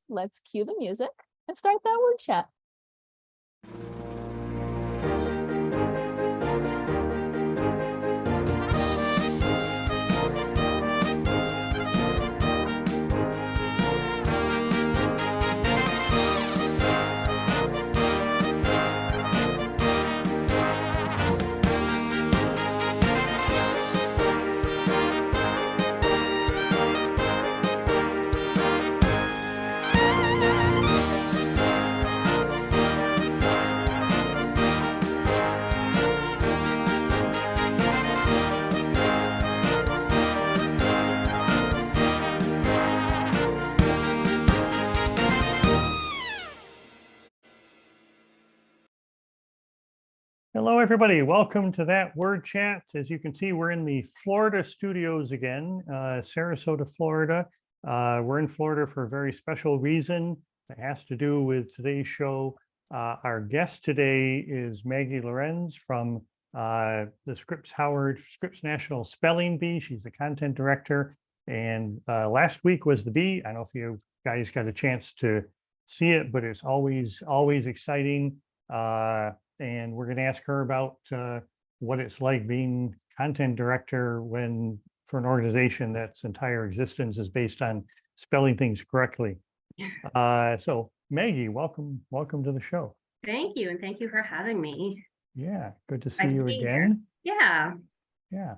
let's cue the music and start that word chat. Hello, everybody. Welcome to that word chat. As you can see, we're in the Florida studios again, Sarasota, Florida. We're in Florida for a very special reason. It has to do with today's show. Our guest today is Maggie Lorenz from the Scripps National Spelling Bee. She's the content director. And last week was the bee. I don't know if you guys got a chance to see it, but it's always exciting. And we're going to ask her about what it's like being content director for an organization that's entire existence is based on spelling things correctly. So Maggie, welcome to the show. Thank you. And thank you for having me. Yeah, good to see you again. Yeah. Yeah.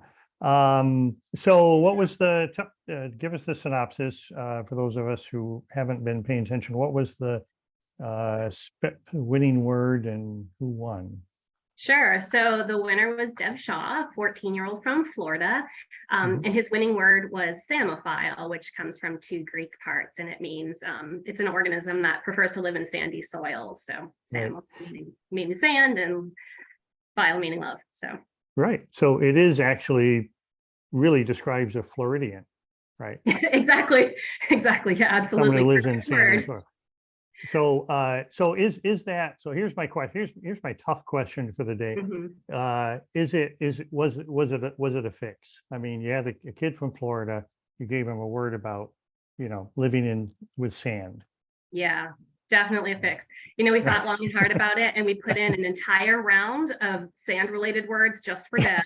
So what was give us the synopsis for those of us who haven't been paying attention. What was the winning word and who won? Sure. So the winner was Deb Shaw, a 14-year-old from Florida. And his winning word was samophile, which comes from two Greek parts. And it means it's an organism that prefers to live in sandy soil. So samo meaning sand and phile meaning love. So right. So it is actually really describes a Floridian, right? Exactly. Yeah, absolutely. Someone who lives in sandy soil. So is that, so here's my question, here's my tough question for the day. Was it a fix? I mean, you had a kid from Florida, you gave him a word about, living with sand. Yeah, definitely a fix. We thought long and hard about it, and we put in an entire round of sand related words just for Deb.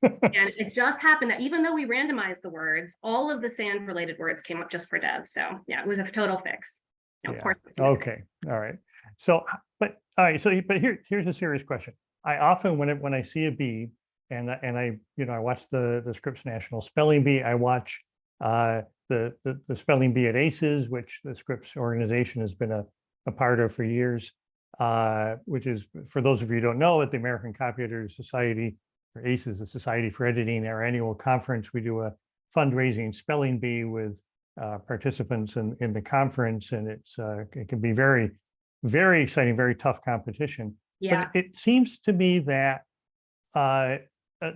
And it just happened that even though we randomized the words, all of the sand related words came up just for Deb. So yeah, it was a total fix. Of course. Okay. All right. So, but here's a serious question. I often, when I see a bee and I watch the Scripps National Spelling Bee, I watch the spelling bee at ACES, which the Scripps organization has been a part of for years, which is, for those of you who don't know, at the American Copy Editor Society, or ACES, the Society for Editing, our annual conference, we do a fundraising spelling bee with participants in the conference, and it can be very, very exciting, very tough competition. Yeah. But it seems to me that a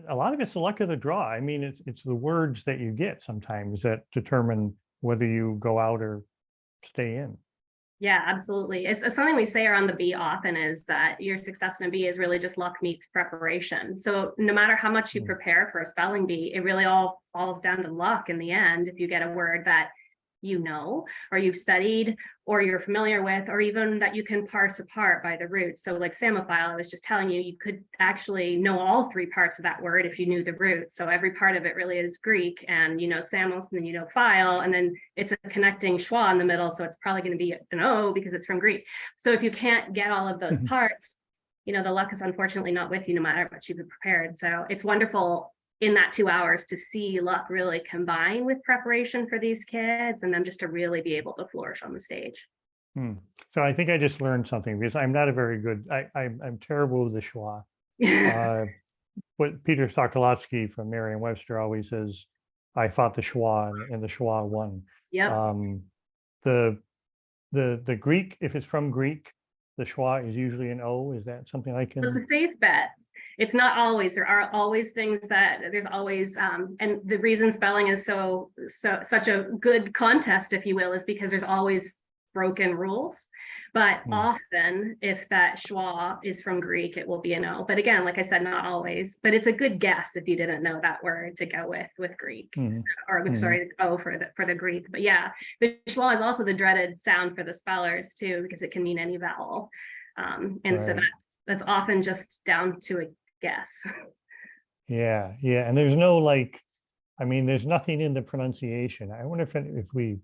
lot of it's the luck of the draw. I mean, it's the words that you get sometimes that determine whether you go out or stay in. Yeah, absolutely. It's something we say around the bee often, is that your success in a bee is really just luck meets preparation. So no matter how much you prepare for a spelling bee, it really all falls down to luck in the end. If you get a word that or you've studied, or you're familiar with, or even that you can parse apart by the roots. So like samophile, I was just telling you, you could actually know all three parts of that word if you knew the root. So every part of it really is Greek, and samos, and then phile, and then it's a connecting schwa in the middle. So it's probably going to be an O because it's from Greek. So if you can't get all of those parts, the luck is unfortunately not with you no matter what you've prepared. So it's wonderful in that 2 hours to see luck really combine with preparation for these kids, and then just to really be able to flourish on the stage. So I think I just learned something, because I'm not a very good, I'm terrible with the schwa. What Peter Sokolowski from Merriam-Webster always says, I fought the schwa and the schwa won. Yeah. The Greek, if it's from Greek, the schwa is usually an O. Is that something I can? It's a safe bet. It's not always. There are always things that there's always, and the reason spelling is such a good contest, if you will, is because there's always broken rules. But Hmm. often, if that schwa is from Greek, it will be an O. But again, like I said, not always. But it's a good guess if you didn't know that word to go with Greek, Mhm. or Mhm. sorry, O for the Greek. But yeah, the schwa is also the dreaded sound for the spellers too, because it can mean any vowel, and so Right. that's often just down to a guess. Yeah, yeah. And there's no like, I mean, there's nothing in the pronunciation. I wonder if we,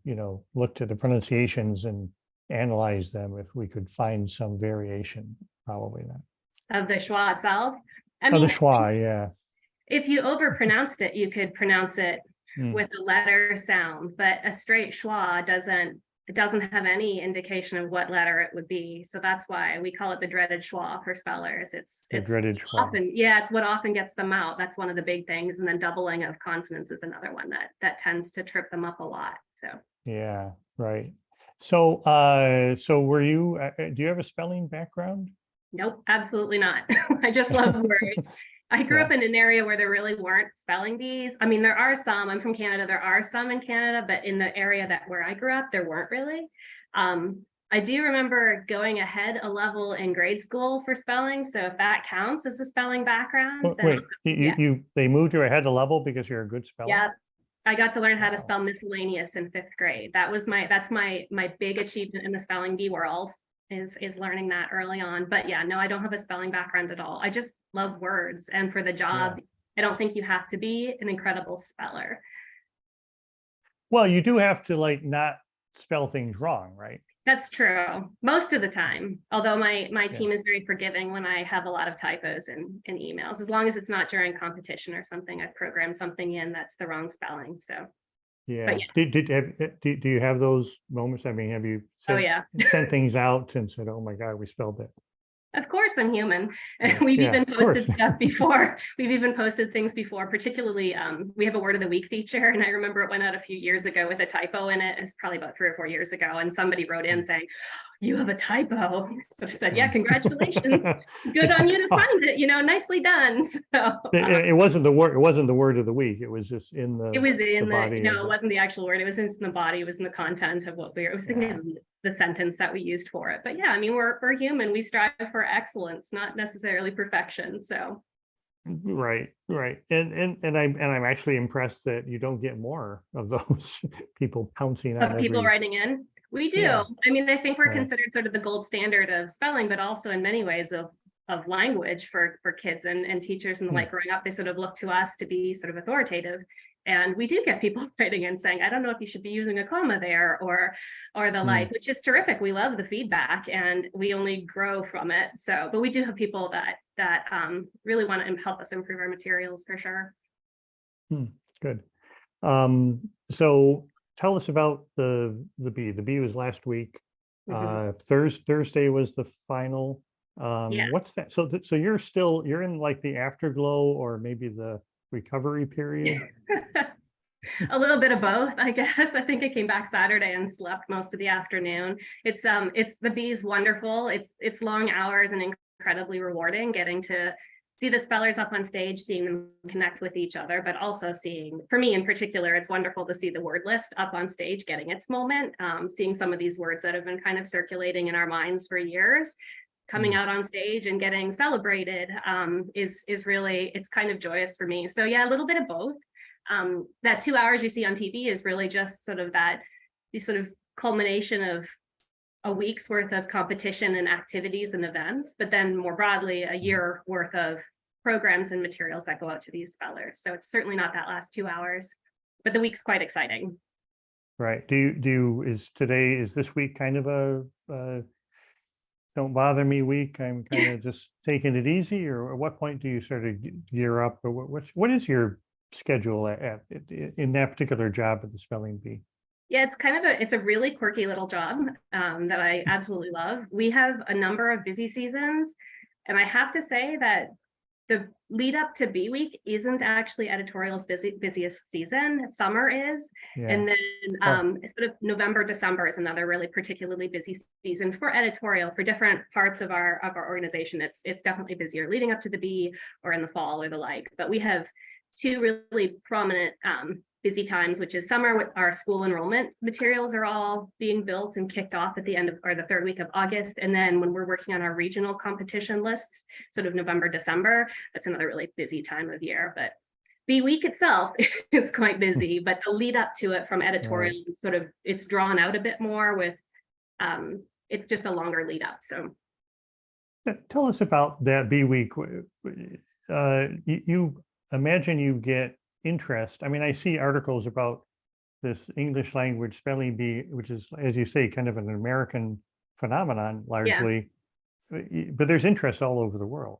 looked at the pronunciations and analyzed them, if we could find some variation. Probably not. Of the schwa itself. I Oh, the mean, schwa, yeah. if you overpronounced it, you could pronounce it Mm. with a letter sound, but a straight schwa doesn't have any indication of what letter it would be. So that's why we call it the dreaded schwa for spellers. The It's dreaded schwa. often, yeah, it's what often gets them out. That's one of the big things. And then doubling of consonants is another one that tends to trip them up a lot. So Yeah, right. So, so were you, do you have a spelling background? nope, absolutely not. I just love words. I grew Yeah. up in an area where there really weren't spelling bees. I mean, there are some. I'm from Canada. There are some in Canada, but in the area where I grew up, there weren't really. I do remember going ahead a level in grade school for spelling. So if that counts as a spelling background, then Wait, yeah. they moved you ahead a level because you're a good speller? Yeah, I got to learn how to Wow. spell miscellaneous in 5th grade. That's my big achievement in the spelling bee world, is learning that early on. But yeah, no, I don't have a spelling background at all. I just love words. And for the job, I don't think you have to be an incredible speller. Well, you do have to like not spell things wrong, right? That's true most of the time. Although my team is very forgiving when I have a lot of typos in emails, as long as it's not during competition or something. I've programmed something in that's the wrong spelling. So Yeah. but yeah. Do you have those moments? I mean, have you Oh yeah. sent things out and said, "Oh my God, we spelled it"? Of course, I'm human. Yeah, We've yeah, even of course. posted stuff before. We've even posted things before, particularly we have a word of the week feature. And I remember it went out a few years ago with a typo in it. It's probably about 3 or 4 years ago. And somebody wrote in saying, "You have a typo." So I said, "Yeah, congratulations. Good on you to find it, nicely done." So It wasn't the word. It wasn't the word of the week. It was just in the. it was in body no, of it wasn't the actual word. It was just in the body. It was in the content of what I was thinking of the sentence that we used for it. But yeah, I mean, we're human. We strive for excellence, not necessarily perfection. So Right, right. And I'm actually impressed that you don't get more of those people pouncing on of people every. writing in, we do. Yeah. I mean, I think we're Right. considered sort of the gold standard of spelling, but also in many ways of language for kids and teachers and the like growing up. They sort of look to us to be sort of authoritative. And we do get people writing in saying, "I don't know if you should be using a comma there," or the like, which is terrific. We love the feedback and we only grow from it. So, but we do have people that really want to help us improve our materials for sure. Good. So tell us about the bee. The bee was last week. Thursday was the final. Yeah. What's that? So you're in like the afterglow or maybe the recovery period? A little bit of both, I guess. I think I came back Saturday and slept most of the afternoon. It's the bee's wonderful. It's long hours and incredibly rewarding getting to see the spellers up on stage, seeing them connect with each other, but also seeing, for me in particular, it's wonderful to see the word list up on stage getting its moment, seeing some of these words that have been kind of circulating in our minds for years coming out on stage and getting celebrated is really, it's kind of joyous for me. So yeah, a little bit of both. That 2 hours you see on TV is really just sort of the sort of culmination of a week's worth of competition and activities and events, but then more broadly, a year worth of programs and materials that go out to these spellers. So it's certainly not that last 2 hours, but the week's quite exciting. Right. Is this week kind of a don't bother me week? I'm kind of just taking it easy, or at what point do you sort of gear up, or what is your schedule in that particular job at the spelling bee? Yeah, it's a really quirky little job that I absolutely love. We have a number of busy seasons, and I have to say that the lead up to Bee Week isn't actually editorial's busiest season. Summer is, and then sort of November, December is another really particularly busy season for editorial for different parts of our organization. It's definitely busier leading up to the Bee or in the fall or the like. But we have two really prominent busy times, which is summer with our school enrollment materials are all being built and kicked off at the end of, or the third week of August. And then when we're working on our regional competition lists, sort of November, December, that's another really busy time of year. But Bee Week itself is quite busy, but the lead up to it from editorial, sort of, it's drawn out a bit more with, it's just a longer lead up. So tell us about that Bee Week. You imagine you get interest. I mean, I see articles about this English language spelling bee, which is, as you say, kind of an American phenomenon largely, but there's interest all over the world.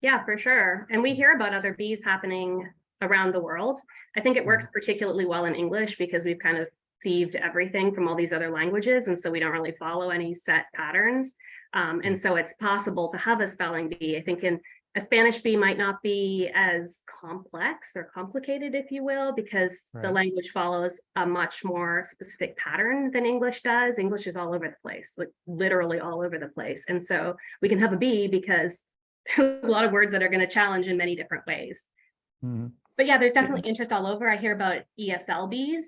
Yeah, for sure. And we hear about other bees happening around the world. I think it works particularly well in English because we've kind of thieved everything from all these other languages. And so we don't really follow any set patterns. And so it's possible to have a spelling bee. I think in a Spanish bee might not be as complex or complicated, if you will, because the language follows a much more specific pattern than English does. English is all over the place, like literally all over the place. And so we can have a bee because there's a lot of words that are going to challenge in many different ways. But yeah, there's definitely interest all over. I hear about ESL bees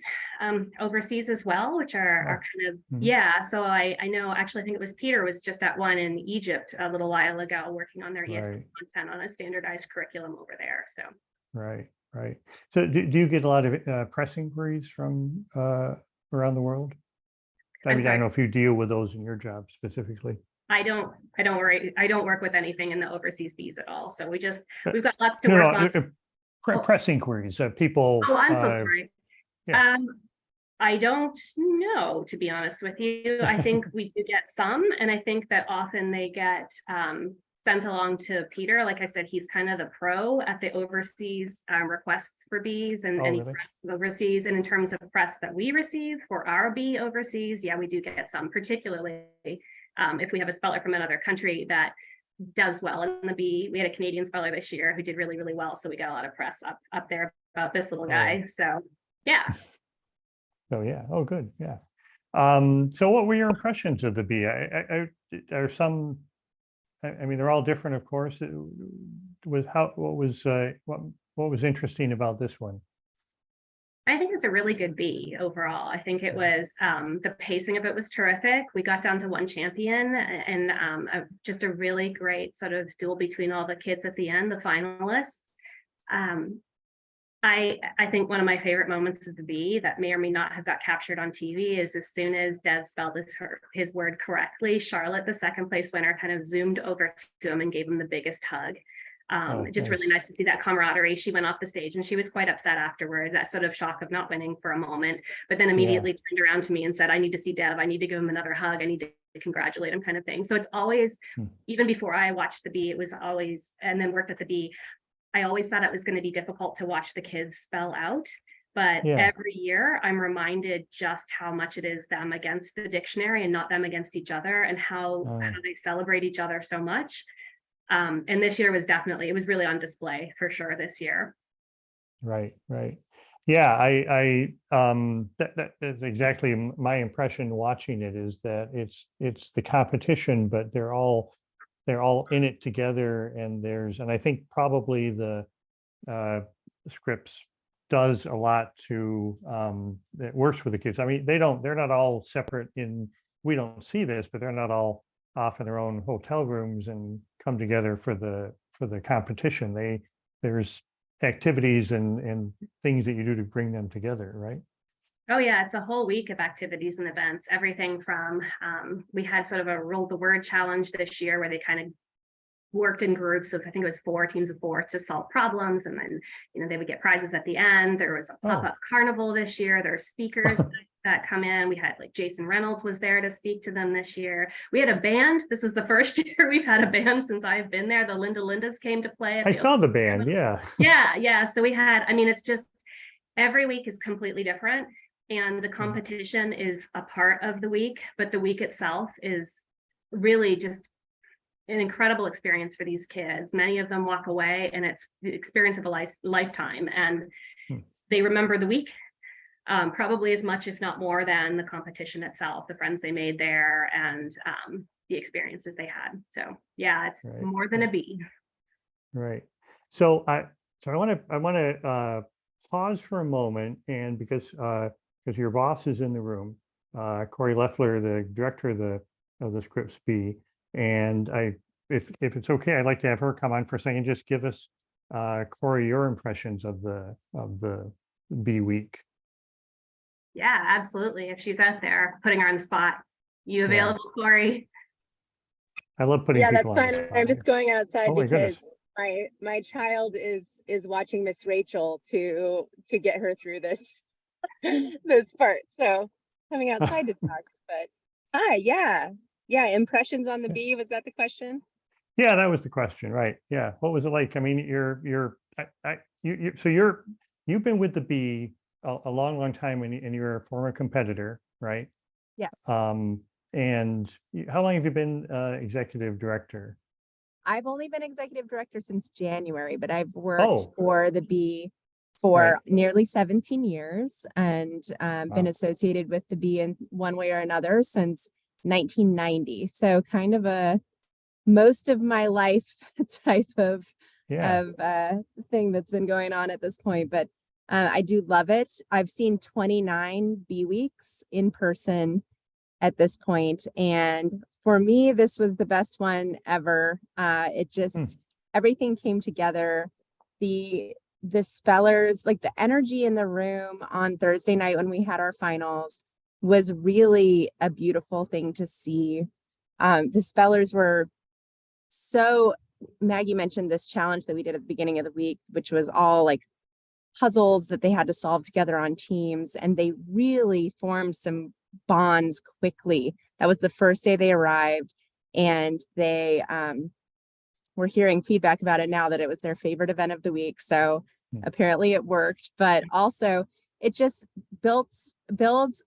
overseas as well, which are kind of, so I know, actually, I think it was Peter was just at one in Egypt a little while ago, working on their ESL content on a standardized curriculum over there. So right. So do you get a lot of press inquiries from around the world? I mean, I don't know if you deal with those in your job specifically. I don't work with anything in the overseas bees at all. So we've got lots to work on. Press inquiries, people. Oh, I'm so sorry. I don't know, to be honest with you. I think we do get some, and I think that often they get sent along to Peter. Like I said, he's kind of the pro at the overseas requests for bees and any press overseas. And in terms of press that we receive for our bee overseas, yeah, we do get some, particularly if we have a speller from another country that does well in the bee. We had a Canadian speller this year who did really, really well. So we got a lot of press up there about this little guy. So yeah. Oh, good. Yeah. So what were your impressions of the bee? Are some, I mean, they're all different, of course. What was interesting about this one? I think it's a really good bee overall. I think it was, the pacing of it was terrific. We got down to one champion and just a really great sort of duel between all the kids at the end, the finalists. I think one of my favorite moments of the bee that may or may not have got captured on TV is as soon as Dev spelled his word correctly, Charlotte, the second place winner, kind of zoomed over to him and gave him the biggest hug. Just really nice to see that camaraderie. She went off the stage and she was quite upset afterwards, that sort of shock of not winning for a moment, but then immediately turned around to me and said, I need to see Dev. I need to give him another hug. I need to congratulate him, kind of thing. So it's always, even before I watched the bee, it was always, and then worked at the bee, I always thought it was going to be difficult to watch the kids spell out. But every year I'm reminded just how much it is them against the dictionary and not them against each other, and how they celebrate each other so much. And this year it was really on display for sure this year. Right. Yeah, that's exactly my impression watching it, is that it's the competition, but they're all in it together. And I think probably the Scripps does a lot that works with the kids. I mean, they're not all separate we don't see this, but they're not all off in their own hotel rooms and come together for the competition. There's activities and things that you do to bring them together, right? Oh yeah, it's a whole week of activities and events. Everything from we had sort of a roll the word challenge this year where they kind of worked in groups of, I think it was 4 teams of 4 to solve problems, and then they would get prizes at the end. There was a pop-up carnival this year. There's speakers that come in. We had like Jason Reynolds was there to speak to them this year. We had a band. This is the first year we've had a band since I've been there. The Lindas came to play. I saw the band. Yeah. So we had, I mean, it's just every week is completely different, and the competition is a part of the week, but the week itself is really just an incredible experience for these kids. Many of them walk away and it's the experience of a lifetime, and they remember the week probably as much, if not more, than the competition itself, the friends they made there, and the experiences they had. So yeah, it's more than a bee. Right. So I want to pause for a moment, and because your boss is in the room, Corrie Loeffler, the director of the Scripps Bee, and if it's okay, I'd like to have her come on for a second. Just give us, Corrie, your impressions of the Bee Week. Yeah, absolutely. If she's out there, putting her on the spot. You available, Corrie? I love putting Yeah, that's people on the fine. spot. I'm just going outside Oh my because goodness. my child is watching Miss Rachel to get her through this this part. So coming outside to talk. But hi, yeah. Impressions on the bee, was that the question? Yeah, that was the question, right? Yeah. What was it like? I mean, you've been with the Bee a long time, and you're a former competitor, right? Yes. And how long have you been executive director? I've only been executive director since January, but I've worked for the Bee Right. for nearly 17 years and been Wow. associated with the Bee in one way or another since 1990. So kind of a most of my life type of Yeah. thing that's been going on at this point. But I do love it. I've seen 29 Bee Weeks in person at this point, and for me, this was the best one ever. It just everything came together. The spellers, like the energy in the room on Thursday night when we had our finals, was really a beautiful thing to see. The spellers were so, Maggie mentioned this challenge that we did at the beginning of the week, which was all like puzzles that they had to solve together on teams, and they really formed some bonds quickly. That was the first day they arrived, and they were hearing feedback about it now that it was their favorite event of the week. So apparently it worked, but also it just builds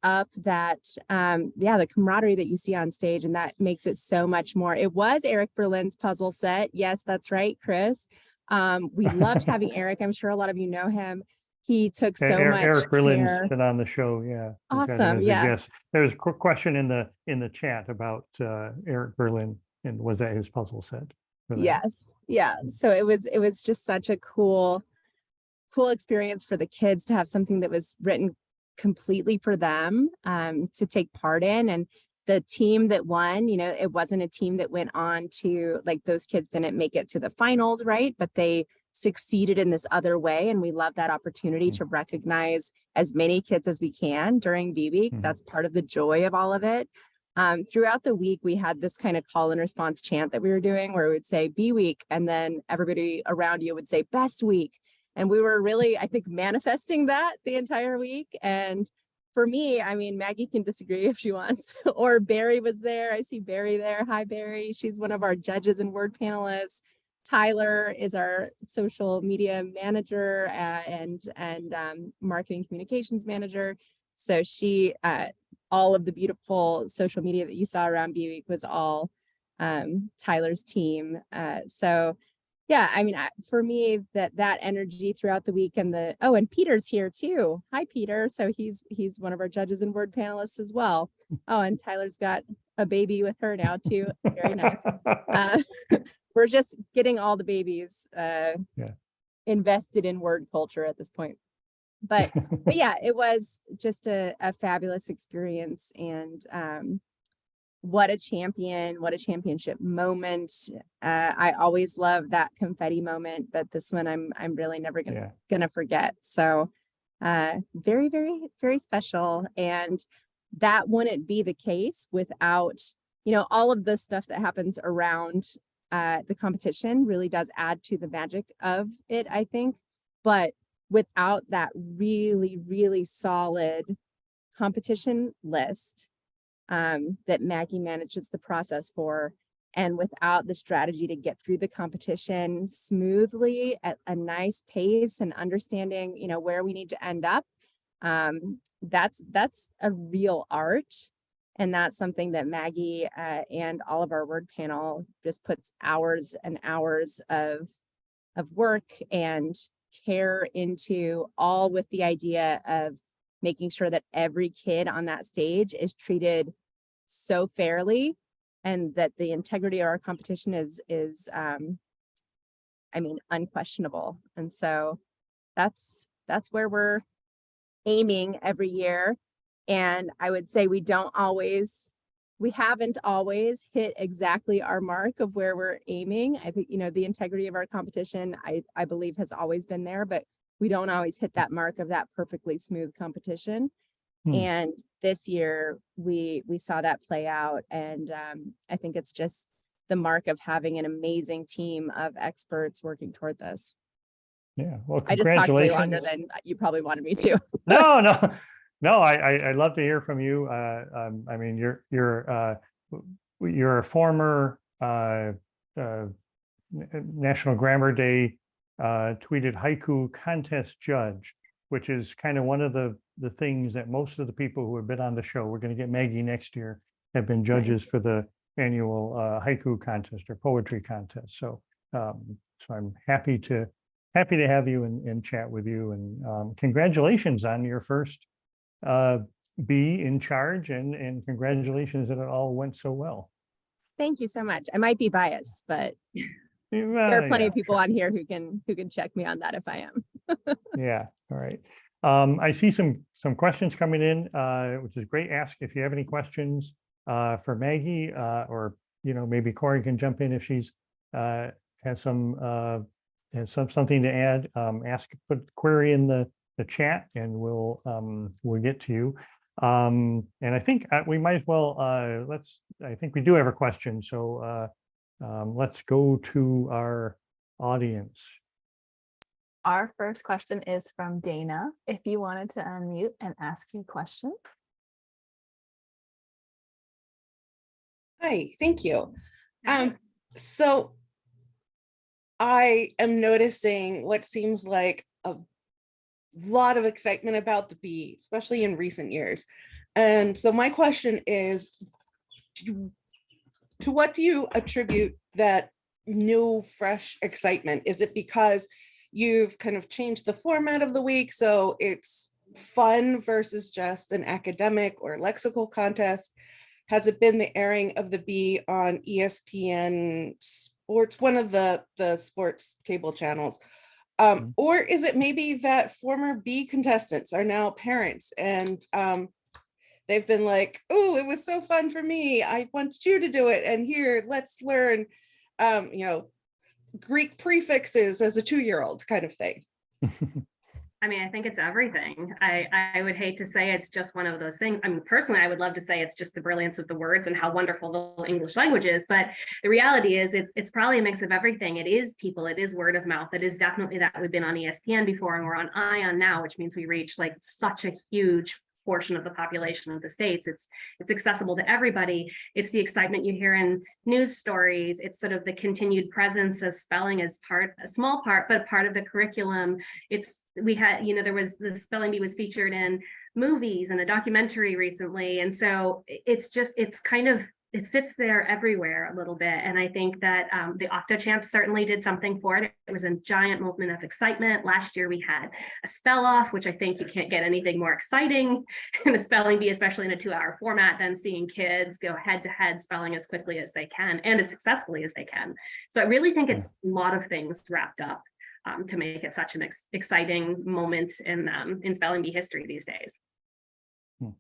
up that the camaraderie that you see on stage, and that makes it so much more. It was Eric Berlin's puzzle set. Yes, that's right, Chris. We loved having Eric. I'm sure a lot of you know him. He took so much Eric Berlin's care. been on the show. Yeah. We've had him Awesome. as a Yeah. guest. There's a quick question in the chat about Eric Berlin, and was that his puzzle set? Yes. Yeah. So it was just such a cool experience for the kids to have something that was written completely for them to take part in. And the team that won, it wasn't a team that went on to, like, those kids didn't make it to the finals, right? But they succeeded in this other way. And we love that opportunity to recognize as many kids as we can during Bee Week. That's part of the joy of all of it. Throughout the week, we had this kind of call and response chant that we were doing where we would say Bee Week, and then everybody around you would say best week. And we were really, I think, manifesting that the entire week. And for me, I mean, Maggie can disagree if she wants, or Barry was there. I see Barry there. Hi, Barry. She's one of our judges and word panelists. Tyler is our social media manager and marketing communications manager. So she, all of the beautiful social media that you saw around Bee Week was all Tyler's team. So yeah, I mean, for me, that energy throughout the week, and and Peter's here too. Hi, Peter. So he's one of our judges and word panelists as well. Oh, and Tyler's got a baby with her now too. Very nice. We're just getting all the babies invested in word culture at this point. But yeah, it was just a fabulous experience, and what a championship moment. I always love that confetti moment, but this one I'm really never gonna forget. So very, very, very special. And that wouldn't be the case without, all of the stuff that happens around the competition really does add to the magic of it, I think. But without that really, really solid competition list that Maggie manages the process for, and without the strategy to get through the competition smoothly at a nice pace and understanding, where we need to end up, that's a real art. And that's something that Maggie and all of our word panel just puts hours and hours of work and care into, all with the idea of making sure that every kid on that stage is treated so fairly, and that the integrity of our competition is unquestionable. And so that's that's where we're aiming every year. And I would say we haven't always hit exactly our mark of where we're aiming. I think, the integrity of our competition, I believe, has always been there, but we don't always hit that mark of that perfectly smooth competition. And this year we saw that play out. And I think it's just the mark of having an amazing team of experts working toward this. Yeah, well, I just talked way longer congratulations. than you probably wanted me to. No, I love to hear from you. I mean, you're a former National Grammar Day tweeted haiku contest judge, which is kind of one of the things that most of the people who have been on the show, we're going to get Maggie next year, have been judges for the annual haiku contest or poetry contest. So I'm happy to have you and chat with you, and congratulations on your first bee in charge, and congratulations that it all went so well. Thank you so much. I might be biased, but there are plenty of people on here who can check me on that if I am. Yeah. All right. I see some questions coming in, which is great. Ask if you have any questions for Maggie, or maybe Corrie can jump in if she's has something to add. Put query in the chat, and we'll get to you. And I think we might as well I think we do have a question, so let's go to our audience. Our first question is from Dana. If you wanted to unmute and ask your question. Hi, thank you. So I am noticing what seems like a lot of excitement about the bee, especially in recent years. And so my question is, to what do you attribute that new, fresh excitement? Is it because you've kind of changed the format of the week, so it's fun versus just an academic or lexical contest? Has it been the airing of the bee on ESPN Sports, one of the sports cable channels? Or is it maybe that former bee contestants are now parents, and they've been like, oh, it was so fun for me, I want you to do it, and here, let's learn Greek prefixes as a 2-year-old kind of thing? I mean, I think it's everything. I would hate to say it's just one of those things. I mean, personally, I would love to say it's just the brilliance of the words and how wonderful the English language is. But the reality is it's probably a mix of everything. It is people, it is word of mouth. It is definitely that we've been on ESPN before and we're on ION now, which means we reach like such a huge portion of the population of the States. It's accessible to everybody. It's the excitement you hear in news stories. It's sort of the continued presence of spelling as a small part, but part of the curriculum. There was the spelling bee was featured in movies and a documentary recently. And so it sits there everywhere a little bit. And I think that the Octochamps certainly did something for it. It was a giant movement of excitement. Last year we had a spell off, which I think you can't get anything more exciting in a spelling bee, especially in a 2-hour format, than seeing kids go head to head spelling as quickly as they can and as successfully as they can. So I really think it's a lot of things wrapped up to make it such an exciting moment in spelling bee history these days. All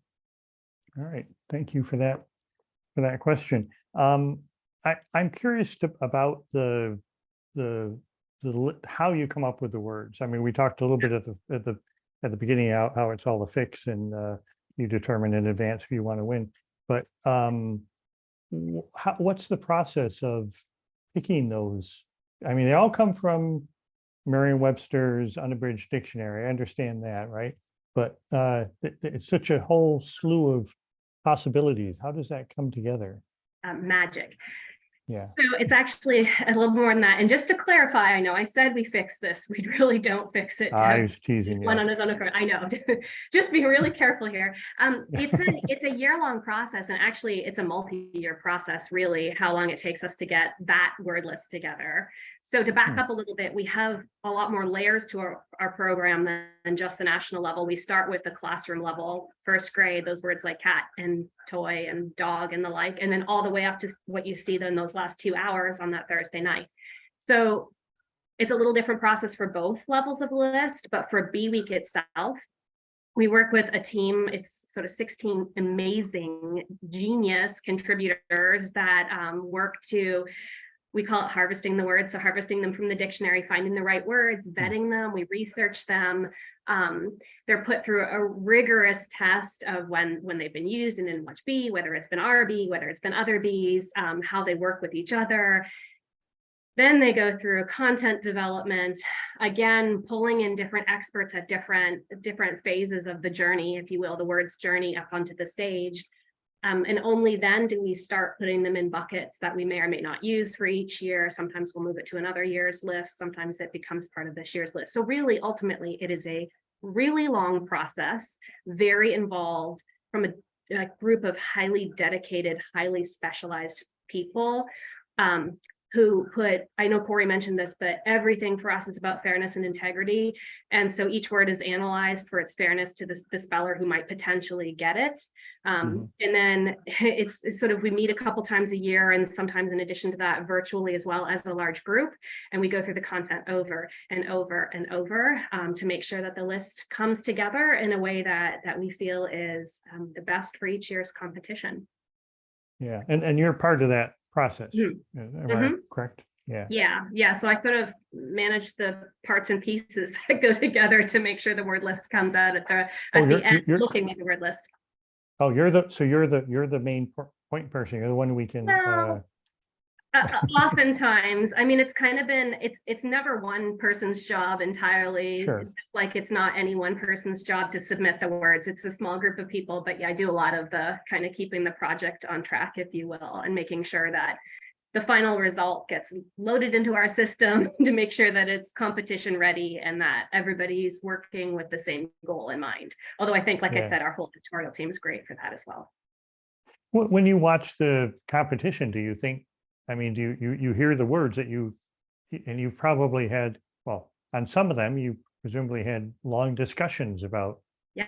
right, thank you for that question. I'm curious about the how you come up with the words. I mean, we talked a little bit at the beginning how it's all a fix, and you determine in advance if you want to win. But what's the process of picking those? I mean, they all come from Merriam-Webster's Unabridged Dictionary. I understand that, right? But it's such a whole slew of possibilities. How does that come together? Magic. Yeah. So it's actually a little more than that. And just to clarify, I know I said we fix this. We really don't fix it. I was teasing you. One on his own accord. I know. Just be really careful here. It's a year-long process, and actually it's a multi-year process, really, how long it takes us to get that word list together. So to back up a little bit, we have a lot more layers to our program than just the national level. We start with the classroom level, first grade, those words like cat and toy and dog and the like, and then all the way up to what you see in those last 2 hours on that Thursday night. So It's a little different process for both levels of the list, but for B week itself, we work with a team. It's sort of 16 amazing, genius contributors that work to, we call it harvesting the words. So harvesting them from the dictionary, finding the right words, vetting them, we research them. They're put through a rigorous test of when they've been used and in which B, whether it's been our B, whether it's been other Bs, how they work with each other. Then they go through content development, again, pulling in different experts at different phases of the journey, if you will, the word's journey up onto the stage. And only then do we start putting them in buckets that we may or may not use for each year. Sometimes we'll move it to another year's list. Sometimes it becomes part of this year's list. So really, ultimately, it is a really long process, very involved, from a group of highly dedicated, highly specialized people who put, I know Corrie mentioned this, but everything for us is about fairness and integrity. And so each word is analyzed for its fairness to the speller who might potentially get it. And then it's sort of, we meet a couple times a year, and sometimes in addition to that, virtually as well as a large group. And we go through the content over and over and over to make sure that the list comes together in a way that we feel is the best for each year's competition. Yeah, and you're part of that process. Am I correct? Yeah. So I sort of manage the parts and pieces that go together to make sure the word list comes out at the end, looking like the word list. Oh, you're the main point person. You're the one we can. No. Oftentimes, I mean, it's kind of been, it's never one person's job entirely. Sure. It's like it's not any one person's job to submit the words. It's a small group of people, but yeah, I do a lot of the kind of keeping the project on track, if you will, and making sure that the final result gets loaded into our system to make sure that it's competition ready and that everybody's working with the same goal in mind. Although I think, like I said, our whole editorial team is great for that as well. When you watch the competition, do you think, I mean, do you hear the words that and you probably had, well, on some of them, you presumably had long discussions about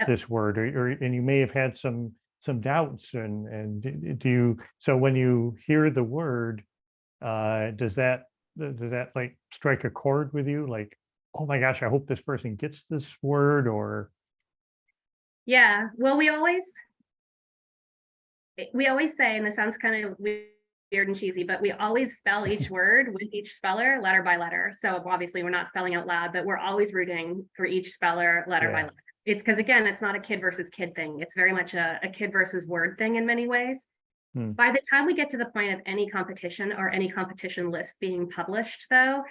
this word, and you may have had some doubts, and do you, so when you hear the word, does that like strike a chord with you? Like, oh my gosh, I hope this person gets this word, or? Yeah, well, we always say, and this sounds kind of weird and cheesy, but we always spell each word with each speller letter by letter. So obviously we're not spelling out loud, but we're always rooting for each speller letter by letter. It's because, again, it's not a kid versus kid thing. It's very much a kid versus word thing in many ways. By the time we get to the point of any competition or any competition list being published, though,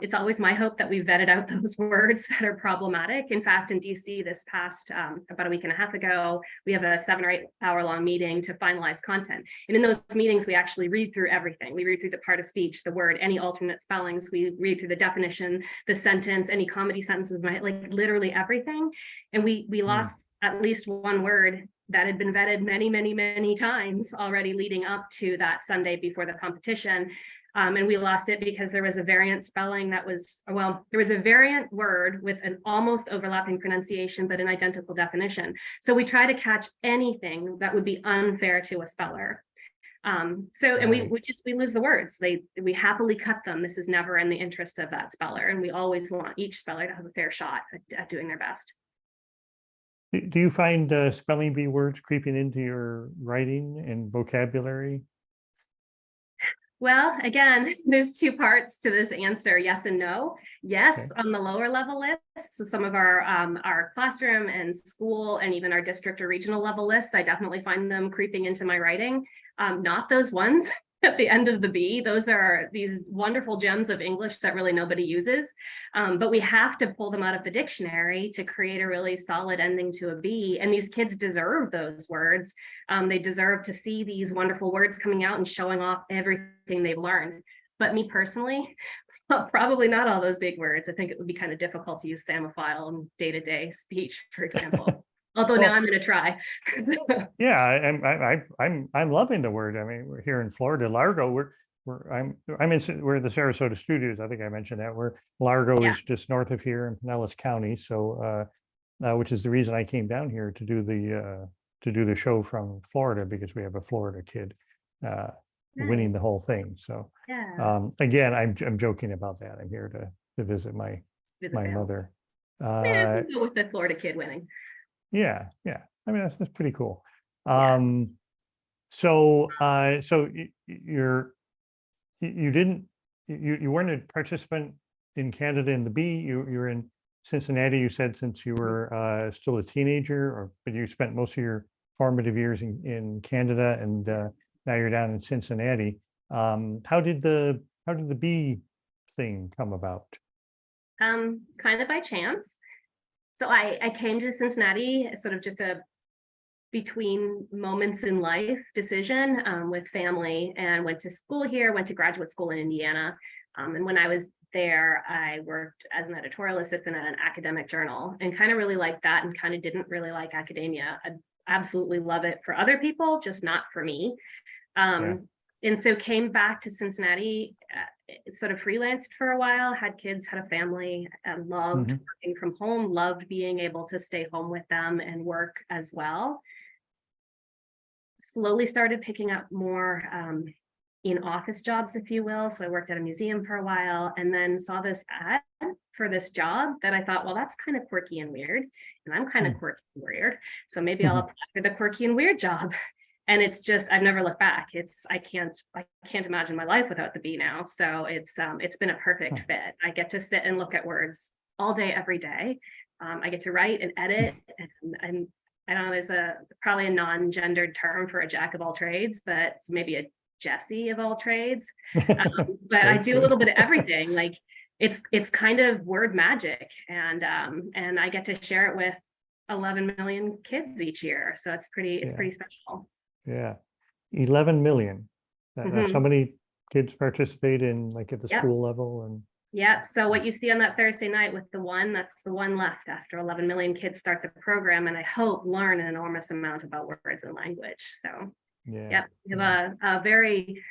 it's always my hope that we vetted out those words that are problematic. In fact, in DC this past about a week and a half ago, we have a 7 or 8 hour long meeting to finalize content. And in those meetings, we actually read through everything. We read through the part of speech, the word, any alternate spellings. We read through the definition, the sentence, any comedy sentences, like literally everything. And we lost at least one word that had been vetted many, many, many times already leading up to that Sunday before the competition. And we lost it because there was a variant spelling that was, well, there was a variant word with an almost overlapping pronunciation, but an identical definition. So we try to catch anything that would be unfair to a speller. And we lose the words. We happily cut them. This is never in the interest of that speller. And we always want each speller to have a fair shot at doing their best. Do you find spelling bee words creeping into your writing and vocabulary? Well, again, there's 2 parts to this answer, yes and no. Yes, on the lower level lists, so some of our classroom and school and even our district or regional level lists, I definitely find them creeping into my writing. Not those ones at the end of the B. Those are these wonderful gems of English that really nobody uses. But we have to pull them out of the dictionary to create a really solid ending to a B. And these kids deserve those words. They deserve to see these wonderful words coming out and showing off everything they've learned. But me personally, probably not all those big words. I think it would be kind of difficult to use Samophile in day-to-day speech, for example. Although now I'm going to try. Yeah, I'm loving the word. I mean, we're here in Florida, Largo. We're the Sarasota studios. I think I mentioned that. Largo is just north of here in Pinellas County. So, which is the reason I came down here to do the show from Florida, because we have a Florida kid winning the whole thing. So again, I'm joking about that. I'm here visit my family. mother. Yeah, we'll go with the Florida kid winning. Yeah. I mean, that's pretty cool. Yeah. So you weren't a participant in Canada in the Bee. You were in Cincinnati, you said, since you were still a teenager, but you spent most of your formative years in Canada, and now you're down in Cincinnati. How did the Bee thing come about? Kind of by chance. So I came to Cincinnati sort of just a between moments in life decision with family, and went to school here, went to graduate school in Indiana. And when I was there, I worked as an editorial assistant at an academic journal, and kind of really liked that, and kind of didn't really like academia. I absolutely love it for other people, just not for me. And so came back to Cincinnati, sort of freelanced for a while, had kids, had a family, loved working from home, loved being able to stay home with them and work as well. Slowly started picking up more in office jobs, if you will. So I worked at a museum for a while, and then saw this ad for this job that I thought, well, that's kind of quirky and weird. And I'm kind of quirky and weird. So maybe I'll apply for the quirky and weird job. And it's just, I've never looked back. I can't imagine my life without the Bee now. So it's been a perfect fit. I get to sit and look at words all day, every day. I get to write and edit, and I don't know, there's probably a non-gendered term for a jack of all trades, but it's maybe a Jessie of all trades. But I do a little bit of everything. Like it's kind of word magic, and I get to share it with 11 million kids each year. So it's pretty special. Yeah, 11 million. So many kids participate in, like, at the school level. And yeah, so what you see on that Thursday night with that's the one left after 11 million kids start the program, and I hope learn an enormous amount about words and language. So we have a very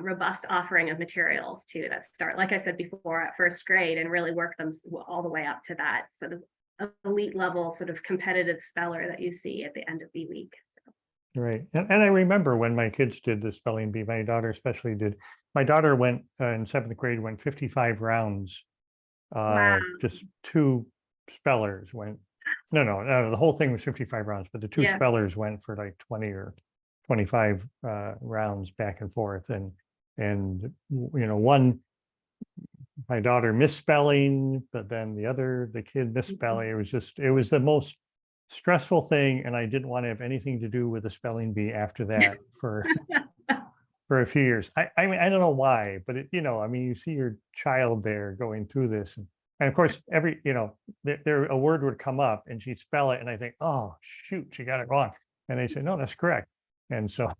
robust offering of materials too, that start, like I said before, at first grade, and really work them all the way up to that sort of elite level, sort of competitive speller that you see at the end of Bee Week. Right. And I remember when my kids did the spelling bee, my daughter especially did. My daughter went in 7th grade, went 55 rounds. Wow. Just 2 spellers went. No, the whole thing was 55 rounds, but the 2 spellers went for like 20 or 25 rounds back and forth. And one, my daughter misspelling, but then the kid misspelling. It was the most stressful thing, and I didn't want to have anything to do with the spelling bee after that for a few years. I mean, I don't know why, but I mean, you see your child there going through this, and of course, there a word would come up and she'd spell it, and I think, oh shoot, she got it wrong, and they say, no, that's correct. And so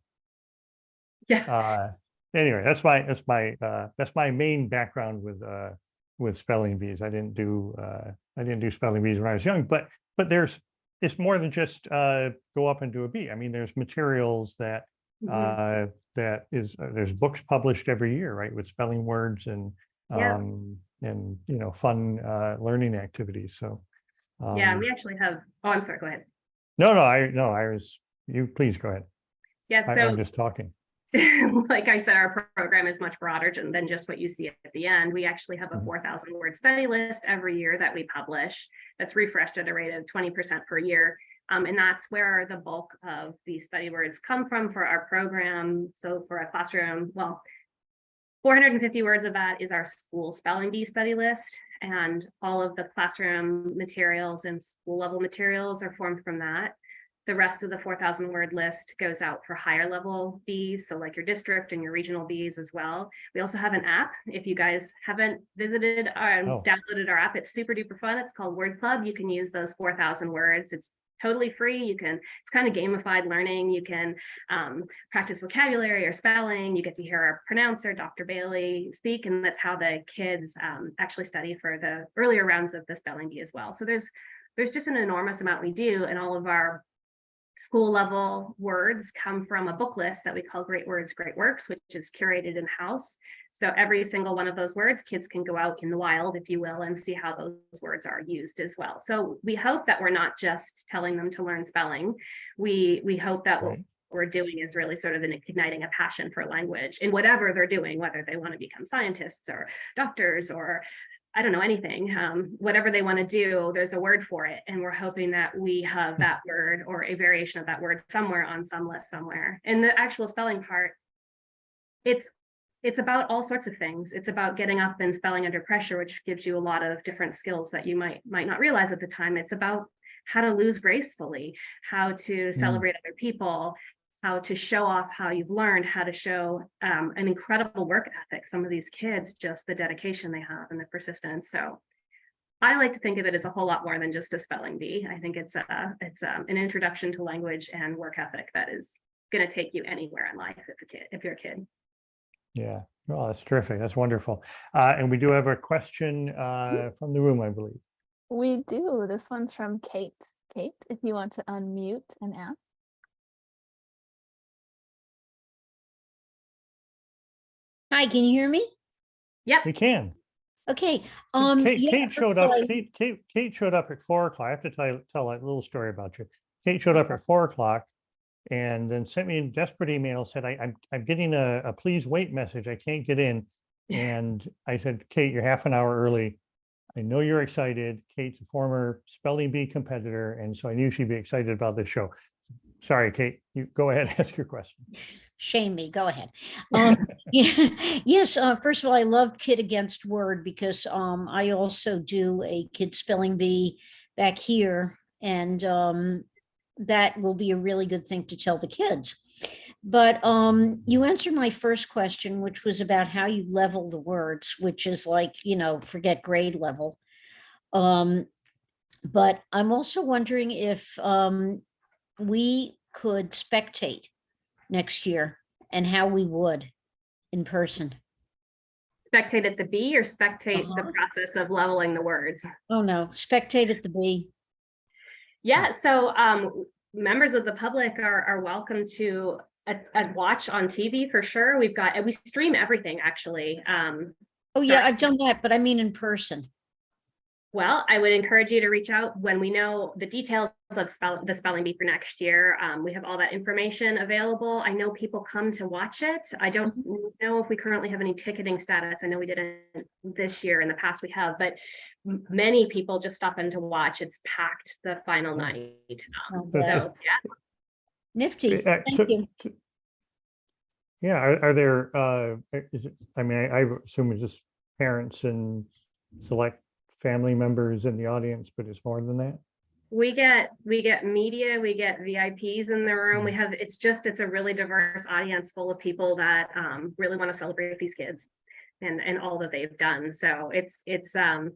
anyway, that's my main background with spelling bees. I didn't do spelling bees when I was young, but it's more than just go up and do a bee. I mean, there's materials that there's books published every year, right, with spelling words and fun learning activities. So we actually have. Oh, I'm sorry. Go ahead. You please go ahead. Yeah, so I'm just talking. Like I said, our program is much broader than just what you see at the end. We actually have a 4,000 word study list every year that we publish, that's refreshed at a rate of 20% per year. And that's where the bulk of these study words come from for our program. So for a classroom, 450 words of that is our school spelling bee study list, and all of the classroom materials and school level materials are formed from that. The rest of the 4,000 word list goes out for higher level bees, so like your district and your regional bees as well. We also have an app. If you guys haven't visited or downloaded our app, it's super duper fun. It's called Word Club. You can use those 4,000 words. It's totally free. It's kind of gamified learning. You can practice vocabulary or spelling. You get to hear our pronouncer, Dr. Bailey, speak, and that's how the kids actually study for the earlier rounds of the spelling bee as well. So there's just an enormous amount we do, and all of our school level words come from a book list that we call Great Words, Great Works, which is curated in-house. So every single one of those words, kids can go out in the wild, if you will, and see how those words are used as well. So we hope that we're not just telling them to learn spelling. We hope that what we're doing is really sort of igniting a passion for language in whatever they're doing, whether they want to become scientists or doctors or I don't know, anything, whatever they want to do, there's a word for it. And we're hoping that we have that word or a variation of that word somewhere on some list somewhere. And the actual spelling part, it's about all sorts of things. It's about getting up and spelling under pressure, which gives you a lot of different skills that you might not realize at the time. It's about how to lose gracefully, how to celebrate other people, how to show off how you've learned, how to show an incredible work ethic. Some of these kids, just the dedication they have and the persistence. So I like to think of it as a whole lot more than just a spelling bee. I think it's an introduction to language and work ethic that is going to take you anywhere in life if you're a kid. Yeah, well, that's terrific. That's wonderful. And we do have a question from the room, I believe. We do. This one's from Kate. Kate, if you want to unmute and ask. Hi, can you hear me? Yep. We can. Okay. Kate showed up. Kate showed up at 4 o'clock. I have to tell a little story about you. Kate showed up at 4 o'clock and then sent me a desperate email, said, I'm getting a please wait message. I can't get in. And I said, Kate, you're half an hour early. I know you're excited. Kate's a former spelling bee competitor, and so I knew she'd be excited about this show. Sorry, Kate, you go ahead and ask your question. Shame me, go ahead. Yes, first of all, I love Kid Against Word because I also do a kid spelling bee back here, and that will be a really good thing to tell the kids. But you answered my first question, which was about how you level the words, which is like, forget grade level. But I'm also wondering if we could spectate next year and how we would in person. Spectate at the bee or spectate the process of leveling the words? Oh no, spectate at the bee. Yeah, so members of the public are welcome to watch on TV for sure. We stream everything actually. Oh yeah, I've done that, but I mean in person. Well, I would encourage you to reach out when we know the details of the spelling bee for next year. We have all that information available. I know people come to watch it. I don't know if we currently have any ticketing status. I know we didn't this year. In the past we have, but many people just stop in to watch. It's packed the final night. So yeah. Nifty. Thank you. Yeah, are there, I assume it's just parents and select family members in the audience, but it's more than that? We get media, we get VIPs in the room. It's a really diverse audience full of people that really want to celebrate these kids and all that they've done. So it's a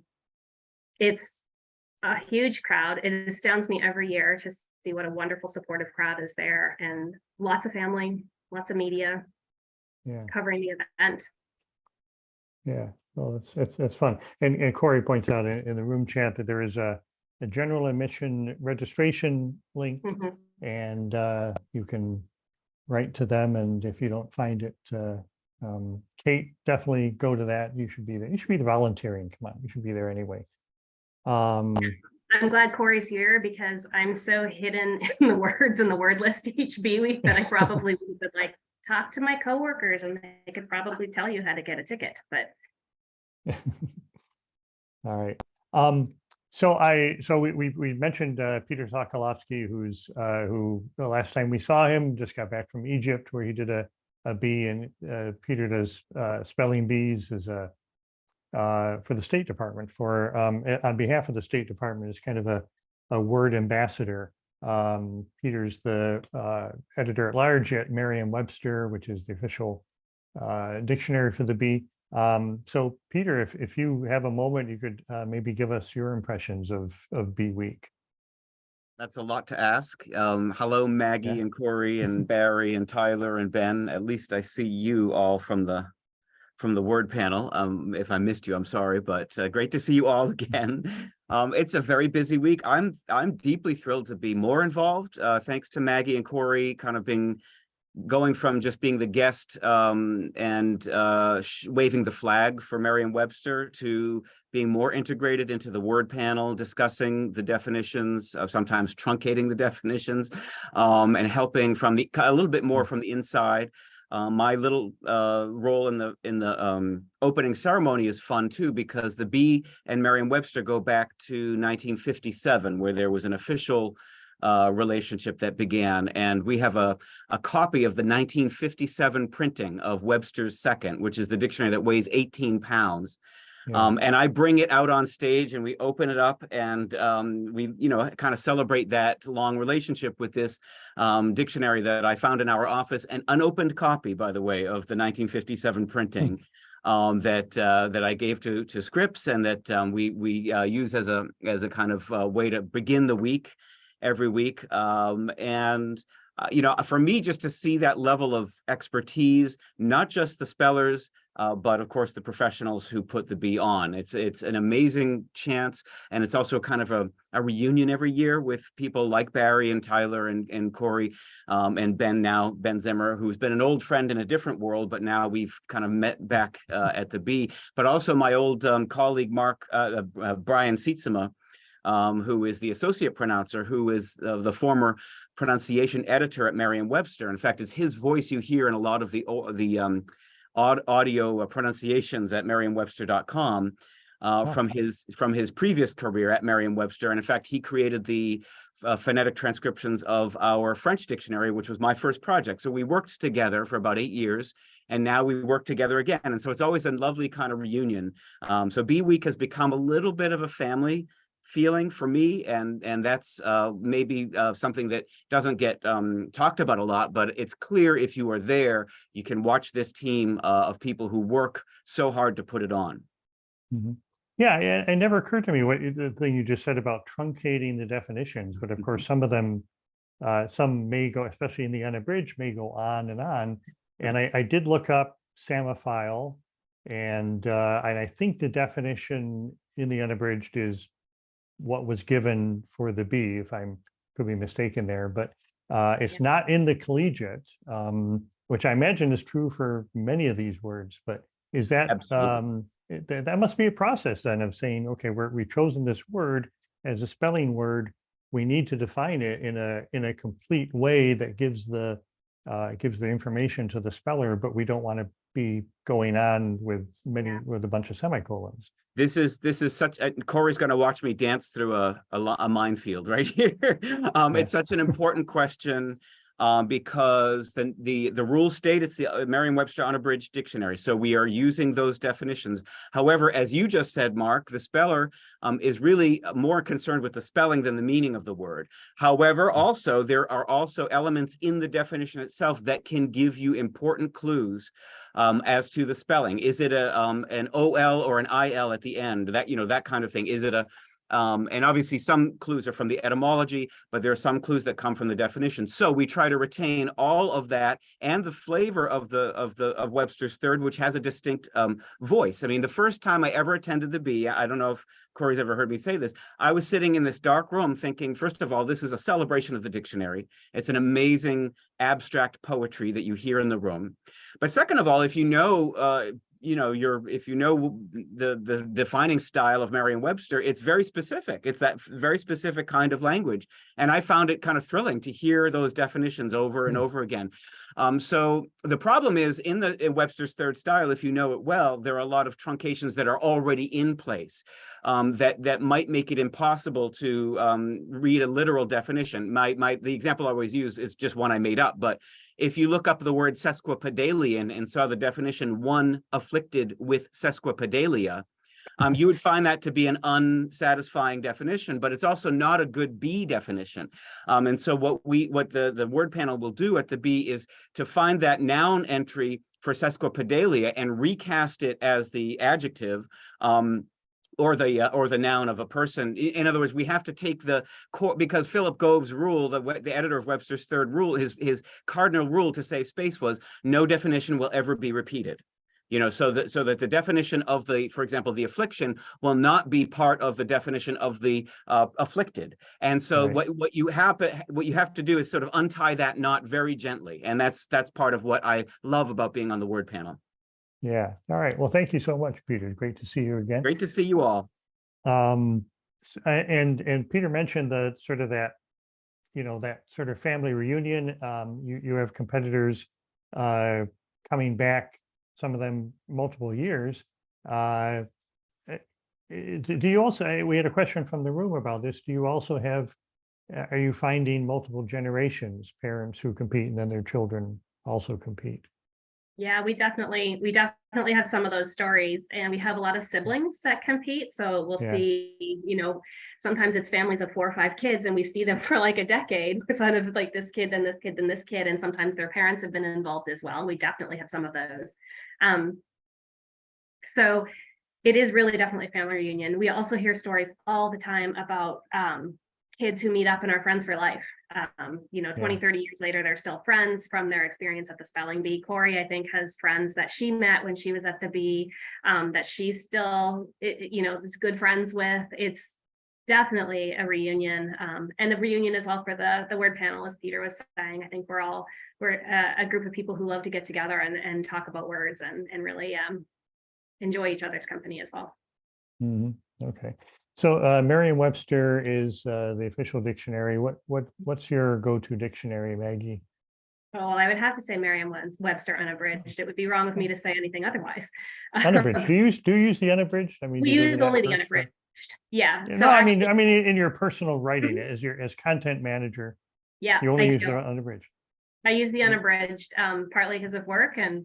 huge crowd. It astounds me every year to see what a wonderful supportive crowd is there, and lots of family, lots of media covering the event. Yeah, well, that's fun. And Corrie points out in the room chat that there is a general admission registration link, and you can write to them. And if you don't find it, Kate, definitely go to that. You should be there. You should be volunteering. Come on, you should be there anyway. I'm glad Corrie's here because I'm so hidden in the words in the word list each bee week that I probably would like talk to my coworkers and they could probably tell you how to get a ticket, but. All right. So we mentioned Peter Sokolowski, who the last time we saw him just got back from Egypt where he did a bee, and Peter does spelling bees as for the State Department on behalf of the State Department is kind of a word ambassador. Peter's the editor at large at Merriam-Webster, which is the official dictionary for the bee. So Peter, if you have a moment, you could maybe give us your impressions of Bee Week. That's a lot to ask. Hello, Maggie and Corrie and Barry and Tyler and Ben. At least I see you all from the word panel. If I missed you, I'm sorry, but great to see you all again. It's a very busy week. I'm deeply thrilled to be more involved. Thanks to Maggie and Corrie, kind of going from just being the guest and waving the flag for Merriam-Webster to being more integrated into the word panel, discussing the definitions, sometimes truncating the definitions, and helping from a little bit more from the inside. My little role in the opening ceremony is fun too, because the Bee and Merriam-Webster go back to 1957, where there was an official relationship that began, and we have a copy of the 1957 printing of Webster's Second, which is the dictionary that weighs 18 pounds. Yeah. And I bring it out on stage and we open it up, and we, kind of celebrate that long relationship with this dictionary that I found in our office, an unopened copy, by the way, of the 1957 printing that I gave to Scripps, and that we use as a kind of way to begin the week every week. For me, just to see that level of expertise, not just the spellers, but of course the professionals who put the Bee on. It's an amazing chance, and it's also kind of a reunion every year with people like Barry and Tyler and Corrie and Ben Zimmer, who's been an old friend in a different world, but now we've kind of met back at the Bee. But also my old colleague Brian Sietsema, who is the associate pronouncer, who is the former pronunciation editor at Merriam-Webster. In fact, it's his voice you hear in a lot of the audio pronunciations at merriam-webster.com from his previous career at Merriam-Webster. And in fact, he created the phonetic transcriptions of our French dictionary, which was my first project. So we worked together for about 8 years, and now we work together again. And so it's always a lovely kind of reunion. So Bee Week has become a little bit of a family feeling for me, and that's maybe something that doesn't get talked about a lot, but it's clear if you are there, you can watch this team of people who work so hard to put it on. Mm-hmm. Yeah, it never occurred to me the thing you just said about truncating the definitions, but of course some of them, some may go, especially in the unabridged, may go on. And I did look up Samophile, and I think the definition in the unabridged is what was given for the Bee, if I could be mistaken there, but it's not in the collegiate, which I imagine is true for many of these words. But is that that must be a process then of saying, okay, we've chosen this word as a spelling word, we need to define it in a complete way that gives the information to the speller, but we don't want to be going on with a bunch of semicolons. This is such. Corey's going to watch me dance through a minefield right here. It's such an important question because the rules state it's the Merriam-Webster Unabridged Dictionary. So we are using those definitions. However, as you just said, Mark, the speller is really more concerned with the spelling than the meaning of the word. However, also there are also elements in the definition itself that can give you important clues as to the spelling. Is it an OL or an IL at the end? That kind of thing. Is it a and obviously some clues are from the etymology, but there are some clues that come from the definition. So we try to retain all of that and the flavor of Webster's Third, which has a distinct voice. I mean, the first time I ever attended the Bee, I don't know if Corey's ever heard me say this, I was sitting in this dark room thinking, first of all, this is a celebration of the dictionary. It's an amazing abstract poetry that you hear in the room. But second of all, if you know the defining style of Merriam-Webster, it's very specific. It's that very specific kind of language. And I found it kind of thrilling to hear those definitions over and over again. So the problem is in Webster's Third style, if you know it well, there are a lot of truncations that are already in place that might make it impossible to read a literal definition. The example I always use is just one I made up, but if you look up the word sesquipedalian and saw the definition, one afflicted with sesquipedalia, you would find that to be an unsatisfying definition, but it's also not a good Bee definition. And so what the word panel will do at the Bee is to find that noun entry for sesquipedalia and recast it as the adjective, or the noun of a person. In other words, we have to take the core, because Philip Gove's rule, the editor of Webster's Third rule, his cardinal rule to save space was no definition will ever be repeated. So that the definition of for example, the affliction will not be part of the definition of the afflicted. And so right. what you have to do is sort of untie that knot very gently, and that's part of what I love about being on the word panel. Yeah. All right. Well, thank you so much, Peter. Great to see you again. Great to see you all. And Peter mentioned that sort of family reunion. You have competitors coming back, some of them multiple years. Do you also, we had a question from the room about this. Do you also have, are you finding multiple generations, parents who compete and then their children also compete? Yeah, we definitely have some of those stories, and we have a lot of siblings that compete. So we'll see, sometimes it's families of 4 or 5 kids, and we see them for like a decade, kind of like this kid, then this kid, then this kid, and sometimes their parents have been involved as well. We definitely have some of those. So it is really definitely a family reunion. We also hear stories all the time about kids who meet up and are friends for life. 20, 30 years later, they're still friends from their experience at the spelling bee. Corrie, I think, has friends that she met when she was at the bee that she's still, is good friends with. It's definitely a reunion, and a reunion as well for the word panel, as Peter was saying. I think we're a group of people who love to get together and talk about words and really enjoy each other's company as well. Okay. So Merriam-Webster is the official dictionary. What's your go-to dictionary, Maggie? Oh, I would have to say Merriam-Webster unabridged. It would be wrong of me to say anything otherwise. Unabridged. Do you use the unabridged? I mean, we use only the unabridged. Yeah. No, So I mean, in your personal writing, as content manager, yeah, you only use the unabridged. I use the unabridged partly because of work and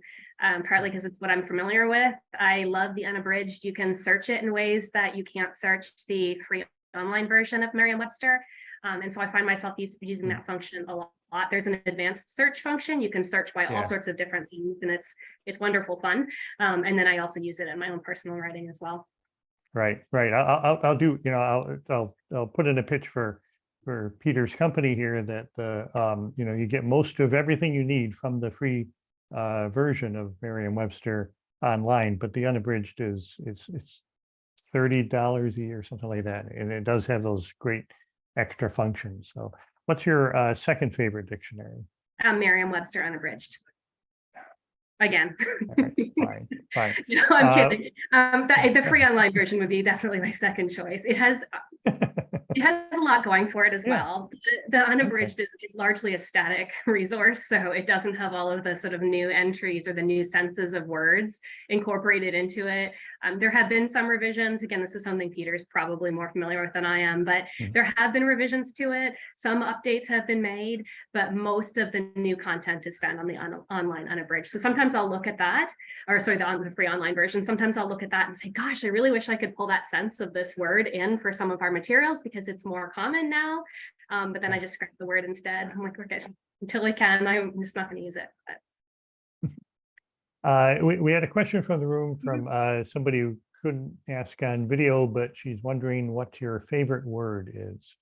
partly because it's what I'm familiar with. I love the unabridged. You can search it in ways that you can't search the free online version of Merriam-Webster. And so I find myself using that function a lot. There's an advanced search function. You can search by all sorts of different things, and it's wonderful fun. And then I also use it in my own personal writing as well. Right. I'll do, I'll put in a pitch for Peter's company here that you get most of everything you need from the free version of Merriam-Webster online, but the unabridged it's $30 a year, something like that, and it does have those great extra functions. So, what's your second favorite dictionary? Merriam-Webster unabridged. Again. Right, fine. No, I'm kidding. The free online version would be definitely my second choice. It has a lot going for it as well. The unabridged is largely a static resource, so it doesn't have all of the sort of new entries or the new senses of words incorporated into it. There have been some revisions. Again, this is something Peter's probably more familiar with than I am, but there have been revisions to it. Some updates have been made, but most of the new content is found on the online unabridged. So sometimes I'll look at that, or sorry, the free online version. Sometimes I'll look at that and say, gosh, I really wish I could pull that sense of this word in for some of our materials because it's more common now. But then I just scrap the word instead. I'm like, okay, until I can, I'm just not going to use it. But. We had a question from the room from somebody who couldn't ask on video, but she's wondering what your favorite word is.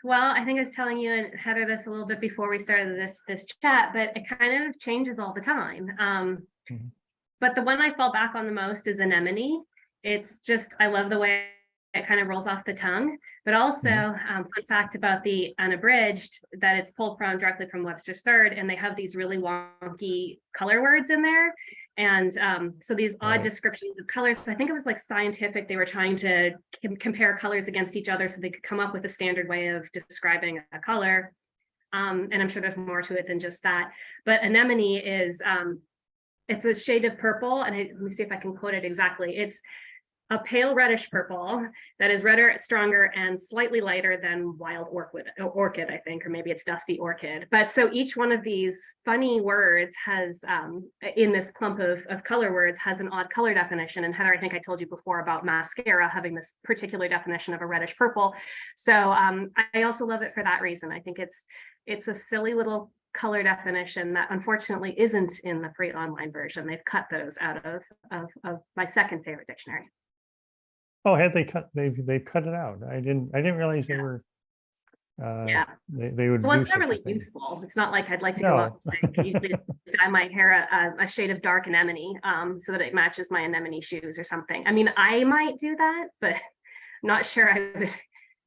Well, I think I was telling you and Heather this a little bit before we started this chat, but it kind of changes all the time. But the one I fall back on the most is anemone. It's just, I love the way it kind of rolls off the tongue, but also fun fact about the unabridged that it's pulled from directly from Webster's Third, and they have these really wonky color words in there. And so these odd descriptions of colors, I think it was like scientific, they were trying to compare colors against each other so they could come up with a standard way of describing a color. And I'm sure there's more to it than just that. But anemone is, it's a shade of purple, and let me see if I can quote it exactly. It's a pale reddish purple that is redder, stronger, and slightly lighter than wild orchid, I think, or maybe it's dusty orchid. But so each one of these funny words has, in this clump of color words, has an odd color definition. And Heather, I think I told you before about mascara having this particular definition of a reddish purple. So I also love it for that reason. I think it's a silly little color definition that unfortunately isn't in the free online version. They've cut those out of my second favorite dictionary. Oh, they've cut it out. I didn't realize they were. They would. Well, do it's not really useful. It's not like I'd like to go out and usually dye my hair a shade of dark anemone, so that it matches my anemone shoes or something. I mean, I might do that, but I'm not sure I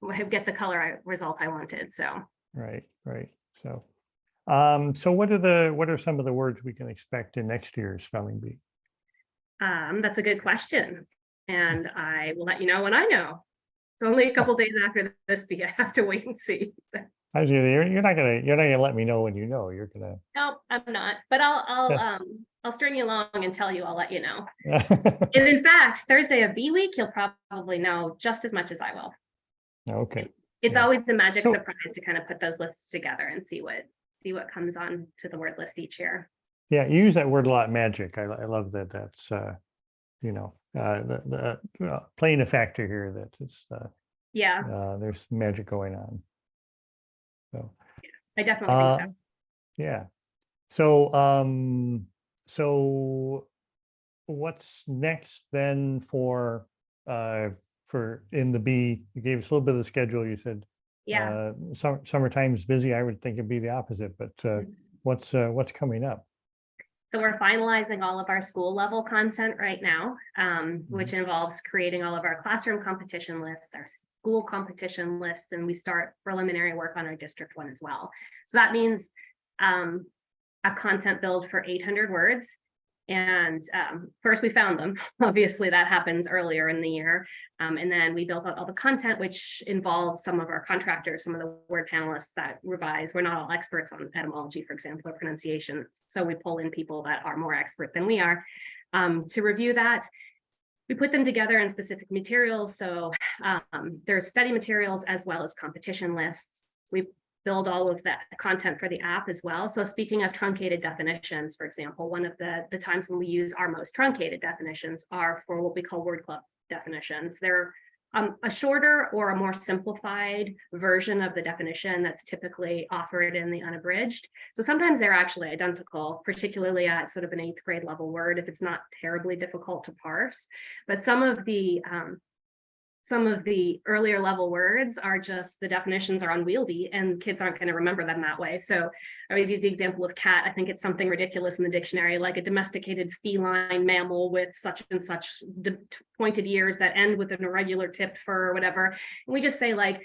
would get the color result I wanted. So. Right. So, so what are some of the words we can expect in next year's spelling bee? That's a good question. And I will let you know when I know. It's only a couple days after this bee. I have to wait and see. I was gonna, you're not gonna let me know when you know, you're gonna. No, I'm not, but I'll string you along and tell you, I'll let you know. And in fact, Thursday of B week, you'll probably know just as much as I will. Okay, It's Yeah. always the magic So- surprise to kind of put those lists together and see what comes on to the word list each year. yeah, you use that word a lot, magic. I love that. That's, playing a factor here that it's, Yeah, there's magic going on. So. I definitely think so. Yeah. So what's next then for in the B? You gave us a little bit of the schedule. You said Yeah. summertime's busy. I would think it'd be the opposite, but what's coming up? So we're finalizing all of our school level content right now, which involves creating all of our classroom competition lists, our school competition lists, and we start preliminary work on our district one as well. So that means a content build for 800 words. And first we found them. Obviously that happens earlier in the year. And then we built out all the content, which involves some of our contractors, some of the word panelists that revise. We're not all experts on etymology, for example, or pronunciation. So we pull in people that are more expert than we are to review that. We put them together in specific materials. So there's study materials as well as competition lists. We build all of that content for the app as well. So speaking of truncated definitions, for example, one of the times when we use our most truncated definitions are for what we call word club definitions. They're a shorter or a more simplified version of the definition that's typically offered in the unabridged. So sometimes they're actually identical, particularly at sort of an 8th grade level word, if it's not terribly difficult to parse. But some of the earlier level words are just, the definitions are unwieldy and kids aren't going to remember them that way. So I always use the example of cat. I think it's something ridiculous in the dictionary, like a domesticated feline mammal with such and such pointed ears that end with an irregular tip fur or whatever. And we just say like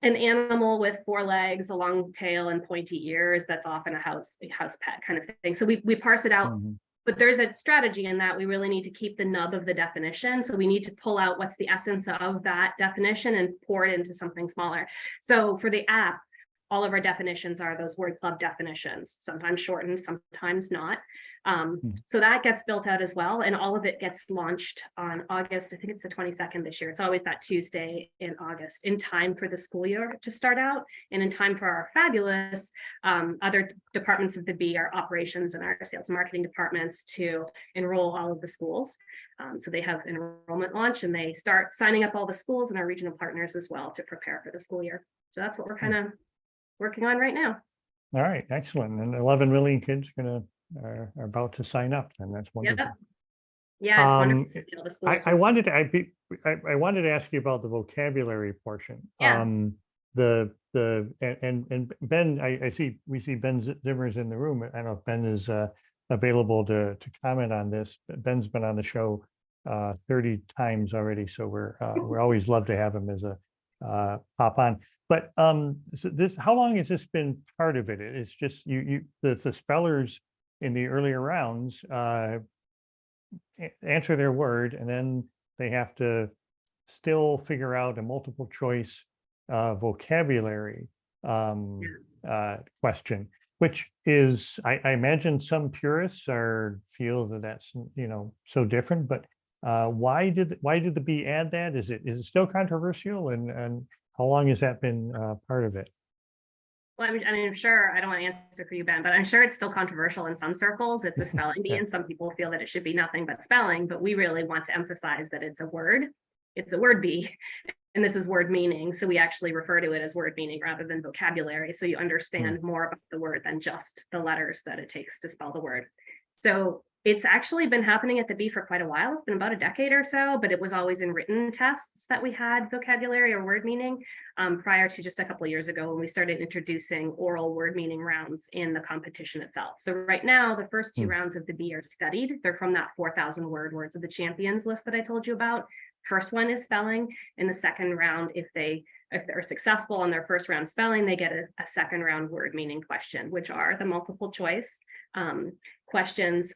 an animal with 4 legs, a long tail and pointy ears. That's often a house pet kind of thing. So we parse it out. But there's a strategy in that we really need to keep the nub of the definition. So we need to pull out what's the essence of that definition and pour it into something smaller. So for the app, all of our definitions are those word club definitions, sometimes shortened, sometimes not. So that gets built out as well. And all of it gets launched on August, I think it's the 22nd this year. It's always that Tuesday in August, in time for the school year to start out and in time for our fabulous other departments of the Bee, our operations and our sales and marketing departments, to enroll all of the schools. So they have enrollment launch and they start signing up all the schools and our regional partners as well to prepare for the school year. So that's what we're kind of working on right now. All right, excellent. And 11 million kids are about to sign up, and that's wonderful. Yeah, it's wonderful to see all the schools. I wanted to ask you about the vocabulary portion. Yeah. And Ben, we see Ben Zimmer's in the room. I don't know if Ben is available to comment on this. Ben's been on the show 30 times already, so we always love to have him as a pop on. But so how long has this been part of it? It's just the spellers in the earlier rounds answer their word, and then they have to still figure out a multiple choice vocabulary question, which is, I imagine some purists feel that that's so different. But why did the Bee add that? Is it still controversial, and how long has that been part of it? Well, I'm sure, I don't want to answer for you, Ben, but I'm sure it's still controversial in some circles. It's a spelling bee, and some people feel that it should be nothing but spelling, but we really want to emphasize that it's a word. It's a word bee, and this is word meaning. So we actually refer to it as word meaning rather than vocabulary. So you understand more about the word than just the letters that it takes to spell the word. So it's actually been happening at the Bee for quite a while. It's been about a decade or so, but it was always in written tests that we had vocabulary or word meaning prior to just a couple of years ago when we started introducing oral word meaning rounds in the competition itself. So right now, the first 2 rounds of the Bee are studied. They're from that 4,000 words of the champions list that I told you about. First one is spelling. In the second round, if they're successful on their first round spelling, they get a second round word meaning question, which are the multiple choice questions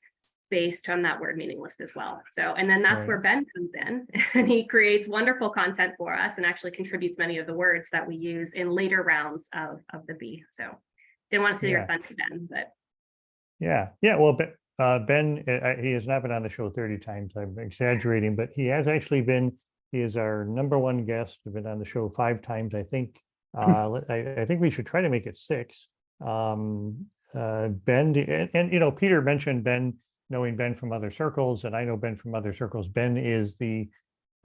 based on that word meaning list as well. So, and then that's Right. where Ben comes in and he creates wonderful content for us and actually contributes many of the words that we use in later rounds of the bee. So didn't want to steal your Yeah. thunder, Ben, but Yeah, well, Ben, he has not been on the show 30 times. I'm exaggerating, but he has actually been. He is our #1 guest. He's been on the show 5 times, I think. I think we should try to make it 6. Ben, and you know, Peter mentioned Ben, knowing Ben from other circles, and I know Ben from other circles. Ben is the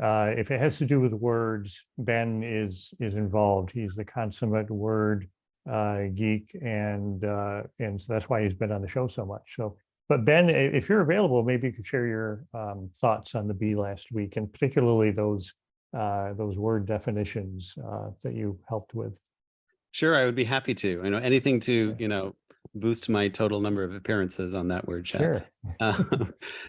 if it has to do with words, Ben is involved. He's the consummate word geek, and so that's why he's been on the show so much. So, but Ben, if you're available, maybe you could share your thoughts on the bee last week, and particularly those word definitions that you helped with. Sure, I would be happy to. You know, anything to, you know, boost my total number of appearances on that word chat. Sure.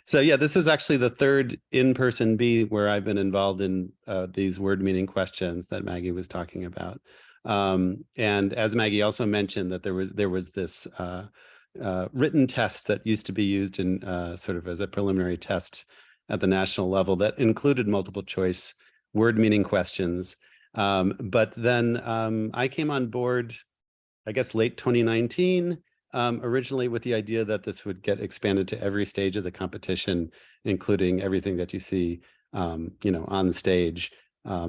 So yeah, this is actually the 3rd in-person bee where I've been involved in these word meaning questions that Maggie was talking about. And as Maggie also mentioned, that there was this written test that used to be used in sort of as a preliminary test at the national level that included multiple choice word meaning questions. But then I came on board, I guess, late 2019, originally with the idea that this would get expanded to every stage of the competition, including everything that you see, you know, on the stage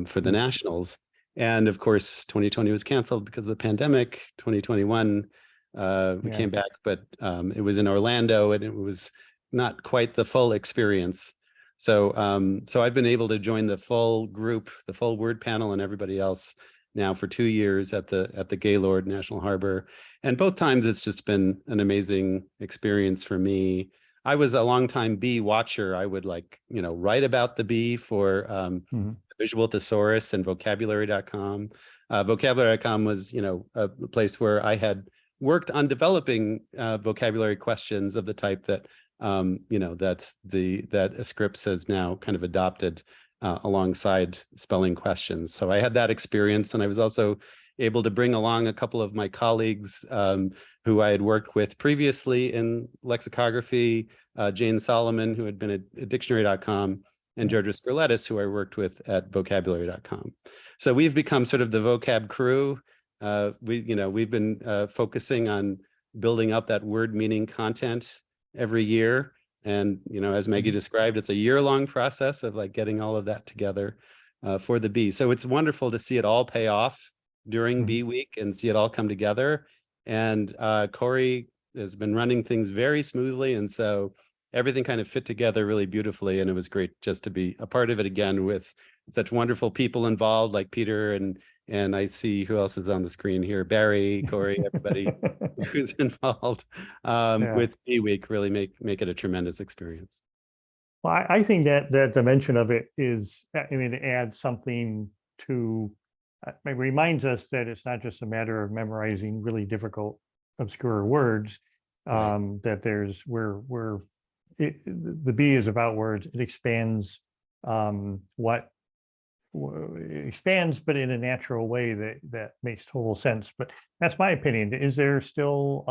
for the nationals. And of course, 2020 was canceled because of the pandemic. 2021, we came back, but it was in Orlando and it was not quite the full experience. So, so I've been able to join the full group, the full word panel, and everybody else now for 2 years at the Gaylord National Harbor. And both times it's just been an amazing experience for me. I was a longtime bee watcher. I would, like, you know, write about the bee for Visual Thesaurus and vocabulary.com. Vocabulary.com was, you know, a place where I had worked on developing vocabulary questions of the type that you know, that Scripps has now kind of adopted alongside spelling questions. So I had that experience, and I was also able to bring along a couple of my colleagues who I had worked with previously in lexicography, Jane Solomon, who had been at dictionary.com, and Georgia Skerletis, who I worked with at vocabulary.com. So we've become sort of the vocab crew. We've been focusing on building up that word meaning content every year. And, you know, as Maggie described, it's a year-long process of like getting all of that together for the bee. So it's wonderful to see it all pay off during Bee Week and see it all come together. And Corrie has been running things very smoothly. And so everything kind of fit together really beautifully. And it was great just to be a part of it again with such wonderful people involved, like Peter, and I see who else is on the screen here, Barry, Corrie, everybody who's involved with Bee Week really make it a tremendous experience. Well, I think that dimension of it is, I mean, it adds something to, it reminds us that it's not just a matter of memorizing really difficult, obscure words, that there's the bee is about words. It expands expands, but in a natural way that makes total sense. But that's my opinion. Is there still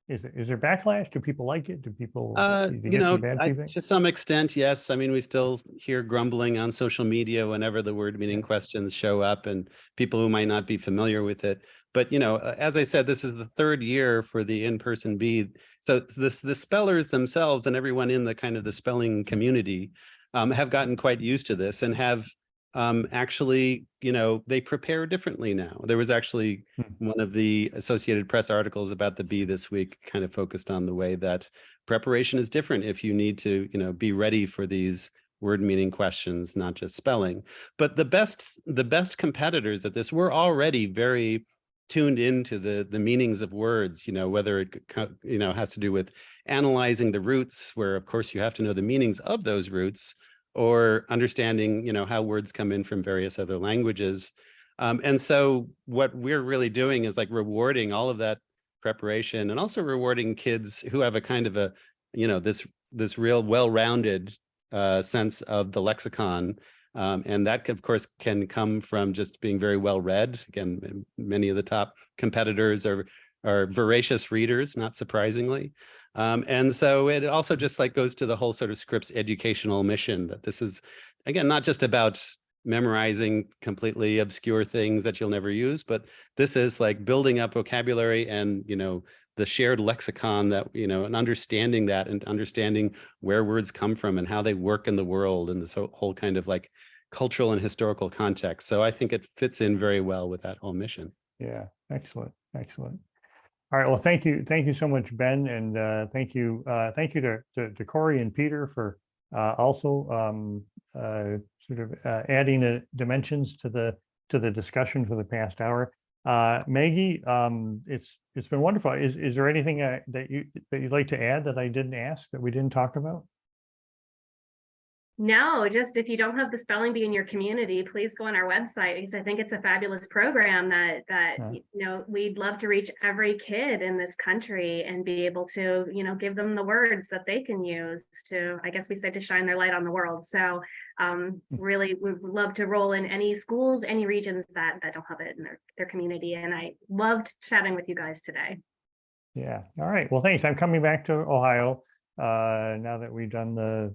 is there backlash? Do people like it? Do people you know, to some extent, yes. I mean, we still hear grumbling on social media whenever the word meaning questions show up, and people who might not be familiar with it. But, you know, as I said, this is the 3rd year for the in-person bee. So the spellers themselves and everyone in the kind of the spelling community have gotten quite used to this and have actually, you know, they prepare differently now. There was actually one of the Associated Press articles about the bee this week kind of focused on the way that preparation is different if you need to, you know, be ready for these word meaning questions, not just spelling. But the best competitors at this were already very tuned into the meanings of words, you know, whether it, you know, has to do with analyzing the roots, where of course you have to know the meanings of those roots, or understanding, you know, how words come in from various other languages. And so what we're really doing is like rewarding all of that preparation, and also rewarding kids who have a kind of a, you know, this real well-rounded sense of the lexicon. And that, of course, can come from just being very well read. Again, many of the top competitors are voracious readers, not surprisingly. And so it also just like goes to the whole sort of Scripps educational mission that this is, again, not just about memorizing completely obscure things that you'll never use, but this is like building up vocabulary and, the shared lexicon that, and understanding that and understanding where words come from and how they work in the world and this whole kind of like cultural and historical context. So I think it fits in very well with that whole mission. Yeah, excellent, excellent. All right, well, thank you so much, Ben, and thank you to Corrie and Peter for also sort of adding dimensions to the discussion for the past hour. Maggie, it's been wonderful. Is there anything that you'd like to add that I didn't ask, that we didn't talk about? No, just if you don't have the spelling bee in your community, please go on our website, because I think it's a fabulous program that we'd love to reach every kid in this country and be able to, give them the words that they can use to, I guess we say, to shine their light on the world. So really, we'd love to roll in any schools, any regions that don't have it in their community. And I loved chatting with you guys today. Yeah. All right. Well, thanks. I'm coming back to Ohio now that we've done the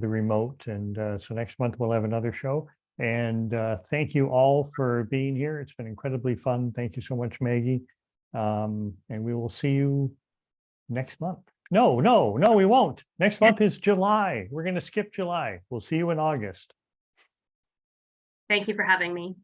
remote, and so next month we'll have another show. And thank you all for being here. It's been incredibly fun. Thank you so much, Maggie. And we will see you next month. No, we won't. Next month is July. We're going to skip July. We'll see you in August. Thank you for having me.